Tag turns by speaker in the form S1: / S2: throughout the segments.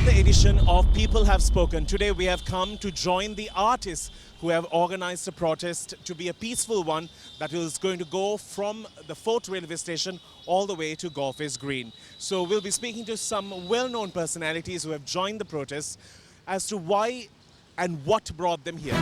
S1: another edition of People Have Spoken. Today we have come to join the artists who have organized a protest to be a peaceful one that is going to go from the Fort railway station all the way to Golfers Green. So we'll be speaking to some well-known personalities who have joined the protest as to why and what brought them here.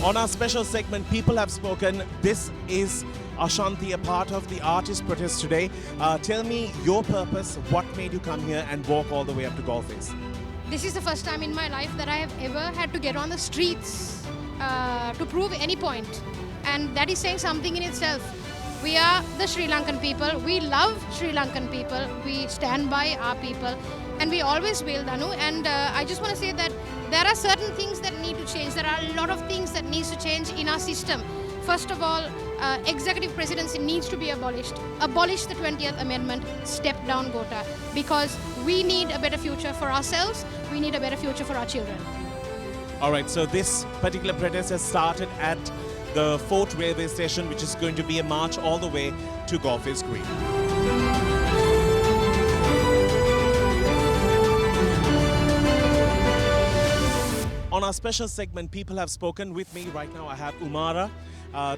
S1: On our special segment, People Have Spoken, this is Ashanti, a part of the artist protest today. Tell me your purpose, what made you come here and walk all the way up to Golfers?
S2: This is the first time in my life that I have ever had to get on the streets to prove any point. And that is saying something in itself. We are the Sri Lankan people. We love Sri Lankan people. We stand by our people. And we always will, Danu. And I just want to say that there are certain things that need to change. There are a lot of things that needs to change in our system. First of all, executive presidency needs to be abolished. Abolish the 20th Amendment, step down Gota. Because we need a better future for ourselves. We need a better future for our children.
S1: All right, so this particular protest has started at the Fort railway station, which is going to be a march all the way to Golfers Green. On our special segment, People Have Spoken, with me right now I have Umara.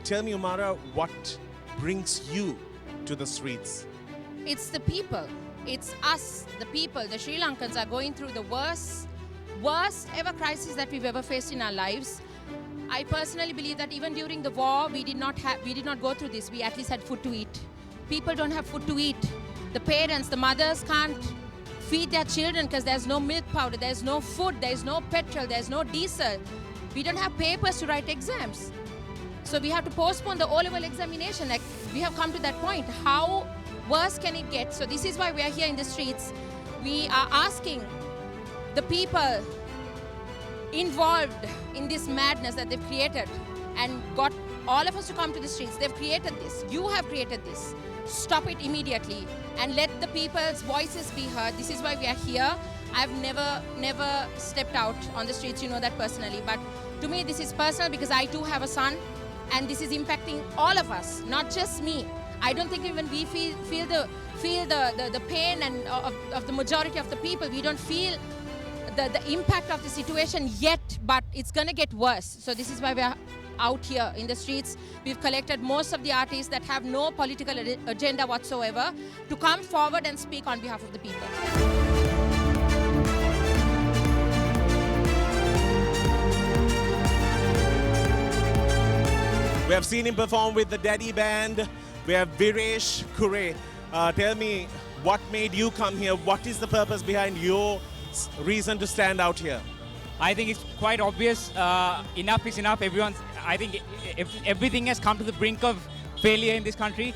S1: Tell me, Umara, what brings you to the streets?
S3: It's the people. It's us, the people. The Sri Lankans are going through the worst ever crisis that we've ever faced in our lives. I personally believe that even during the war, we did not go through this. We at least had food to eat. People don't have food to eat. The parents, the mothers can't feed their children because there's no milk powder, there's no food, there's no petrol, there's no diesel. We don't have papers to write exams. So we have to postpone the O-level examination. Like, we have come to that point. How worse can it get? So this is why we are here in the streets. We are asking the people involved in this madness that they've created and got all of us to come to the streets. They've created this. You have created this. Stop it immediately and let the people's voices be heard. This is why we are here. I've never stepped out on the streets, you know that personally. But to me, this is personal because I too have a son, and this is impacting all of us, not just me. I don't think even we feel the pain and of the majority of the people. We don't feel the impact of the situation yet, but it's gonna get worse. So this is why we are out here in the streets. We've collected most of the artists that have no political agenda whatsoever to come forward and speak on behalf of the people.
S1: We have seen him perform with the Daddy Band. We have Viresh Kure. Tell me, what made you come here? What is the purpose behind your reason to stand out here?
S4: I think it's quite obvious. Enough is enough. I think everything has come to the brink of failure in this country.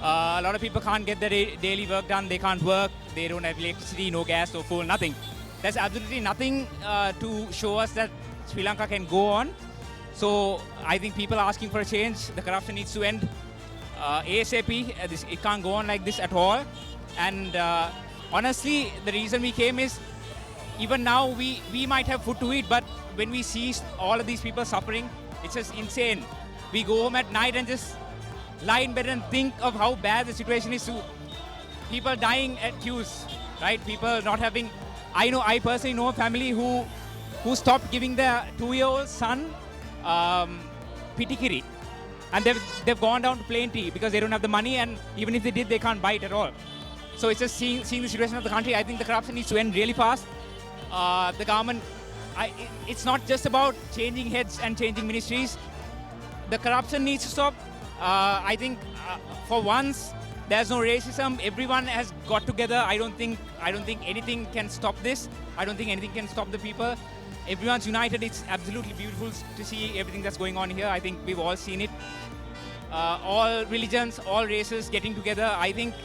S4: A lot of people can't get their daily work done. They can't work. They don't have electricity, no gas, no phone, nothing. There's absolutely nothing to show us that Sri Lanka can go on. So I think people are asking for a change. The corruption needs to end ASAP. It can't go on like this at all. And honestly, the reason we came is, even now we might have food to eat, but when we see all of these people suffering, it's just insane. We go home at night and just lie in bed and think of how bad the situation is. People dying at queues, right? People not having. I personally know a family who stopped giving their 2-year-old son pitikiri, and they've gone down to plain tea because they don't have the money, and even if they did, they can't buy it at all. So it's just seeing the situation of the country. I think the corruption needs to end really fast. The government, it's not just about changing heads and changing ministries. The corruption needs to stop. I think for once There's no racism. Everyone has got together. I don't think anything can stop this. I don't think anything can stop the people. Everyone's united. It's absolutely beautiful to see everything that's going on here. I think we've all seen it. All religions, all races getting together. I think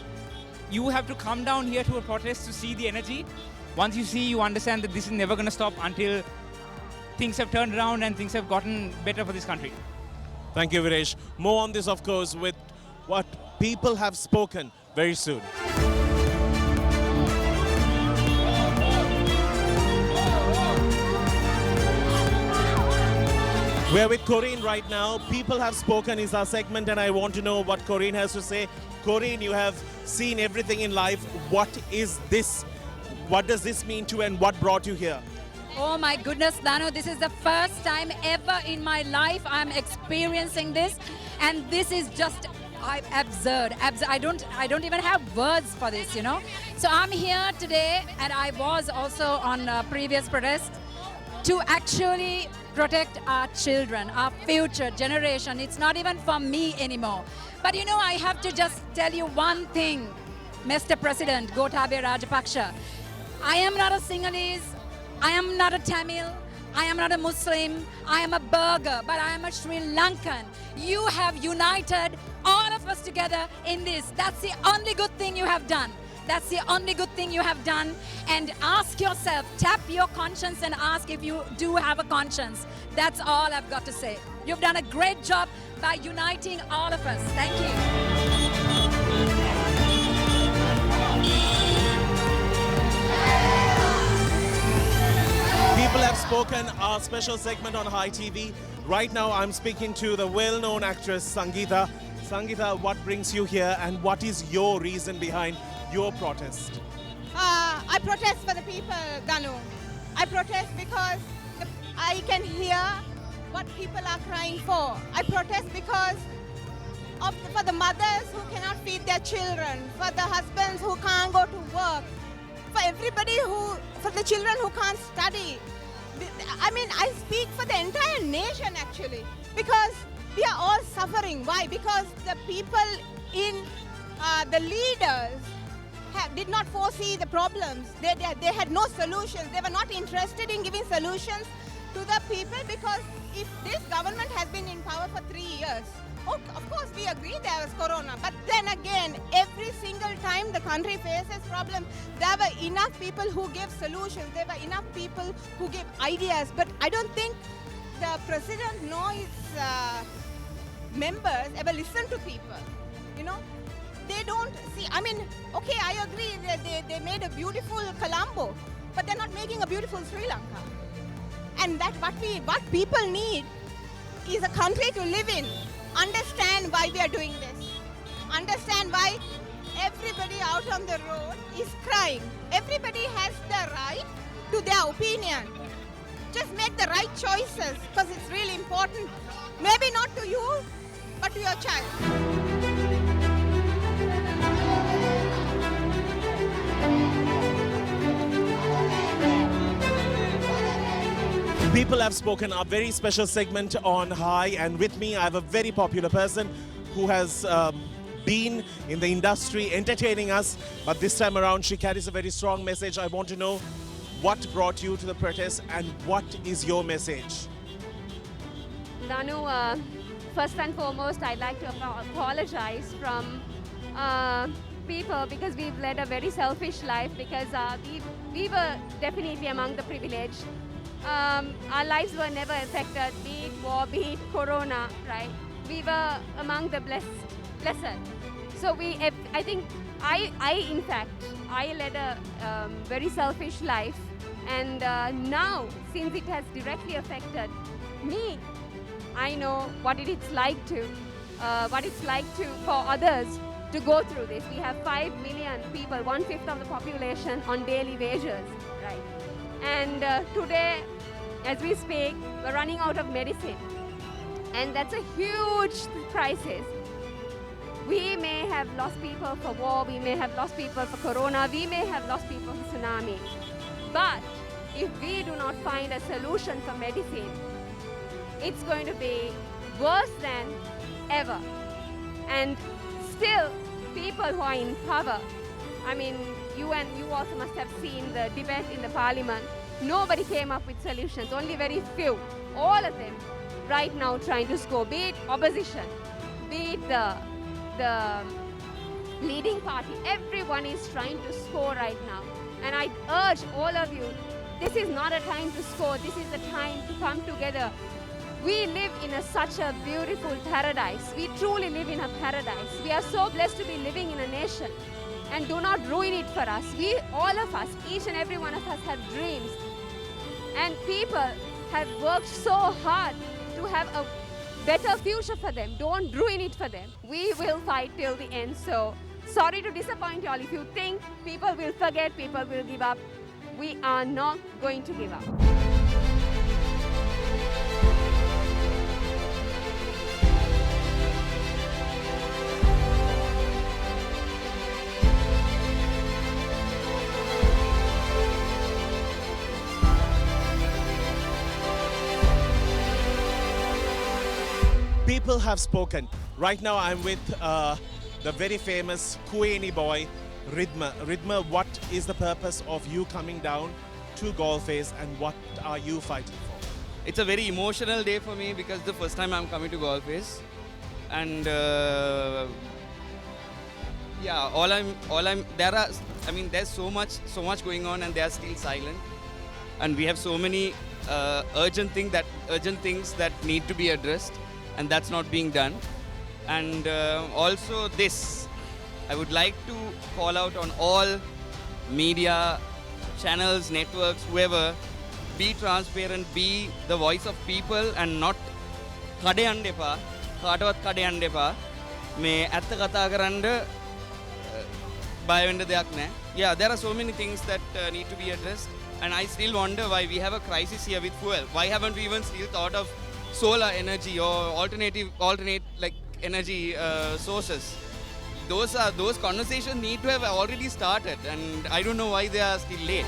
S4: you have to come down here to a protest to see the energy. Once you see, you understand that this is never going to stop until things have turned around and things have gotten better for this country.
S1: Thank you, Viresh. More on this, of course, with what people have spoken very soon. We're with Corinne right now. People have spoken is our segment, and I want to know what Corinne has to say. Corinne, you have seen everything in life. What is this? What does this mean to you, and what brought you here?
S5: Oh my goodness, Danu, this is the first time ever in my life I'm experiencing this, and this is just absurd. I don't even have words for this, you know. So I'm here today, and I was also on previous protest to actually protect our children, our future generation. It's not even for me anymore. But you know, I have to just tell you one thing, Mr. President Gotabaya Rajapaksa. I am not a Sinhalese, I am not a Tamil, I am not a Muslim, I am a burgher, but I am a Sri Lankan. You have united all of us together in this. That's the only good thing you have done. That's the only good thing you have done. And ask yourself, tap your conscience and ask if you do have a conscience. That's all I've got to say. You've done a great job by uniting all of us. Thank you.
S1: People have spoken, our special segment on Hi TV. Right now I'm speaking to the well-known actress Sangeeta. Sangeeta, what brings you here and what is your reason behind your protest?
S6: I protest for the people, Danu. I protest because I can hear what people are crying for. I protest because for the mothers who cannot feed their children, for the husbands who can't go to work, for everybody for the children who can't study. I mean, I speak for the entire nation actually, because we are all suffering. Why? Because the people in the leaders did not foresee the problems. They had no solutions. They were not interested in giving solutions to the people, because if this government has been in power for 3 years, of course we agree there was corona, but then again, every single time the country faces problems, there were enough people who gave solutions, there were enough people who gave ideas, but I don't think the president nor his members ever listen to people, you know. They don't see, I mean, okay, I agree that they made a beautiful Colombo, but they're not making a beautiful Sri Lanka. And that what people need is a country to live in. Understand why we are doing this. Understand why everybody out on the road is crying. Everybody has the right to their opinion. Just make the right choices, because it's really important. Maybe not to you, but to your child.
S1: People have spoken, a very special segment on Hi, and with me I have a very popular person who has been in the industry entertaining us, but this time around she carries a very strong message. I want to know what brought you to the protest and what is your message?
S7: Danu, first and foremost, I'd like to apologize from people, because we've led a very selfish life, because we were definitely among the privileged. Our lives were never affected, be it war, be it corona, right? We were among the blessed. So I think in fact, I led a very selfish life, and now, since it has directly affected me, I know what it's like for others to go through this. We have 5 million people, 1/5 of the population on daily wages, right? And today, as we speak, we're running out of medicine. And that's a huge crisis. We may have lost people for war, we may have lost people for corona, we may have lost people for tsunami. But if we do not find a solution for medicine, it's going to be worse than ever. And still, people who are in power. I mean, you also must have seen the debate in the parliament. Nobody came up with solutions, only very few. All of them right now trying to score, be it opposition, be it the leading party. Everyone is trying to score right now. And I urge all of you, this is not a time to score, this is the time to come together. We live in such a beautiful paradise. We truly live in a paradise. We are so blessed to be living in a nation. And do not ruin it for us. All of us, each and every one of us have dreams. And people have worked so hard to have a better future for them. Don't ruin it for them. We will fight till the end. So sorry to disappoint you all. If you think people will forget, people will give up, we are not going to give up.
S1: People have spoken. Right now I'm with the very famous Kuwaini boy, Ridma. Ridma, what is the purpose of you coming down to Galle and what are you fighting for?
S8: It's a very emotional day for me because the first time I'm coming to Galle, and there's so much going on and they are still silent, and we have so many urgent things that need to be addressed, and that's not being done. And also this, I would like to call out on all media, channels, networks, whoever, be transparent, be the voice of people and not කඩ යන්න එපා, කාටවත් කඩ යන්න එපා. මේ ඇත්ත කතා කරන්න බය වෙන්න දෙයක් නැහැ. Yeah, there are so many things that need to be addressed, and I still wonder why we have a crisis here with fuel. Why haven't we even still thought of solar energy or alternate like energy sources? Those conversations need to have already started, and I don't know why they are still late.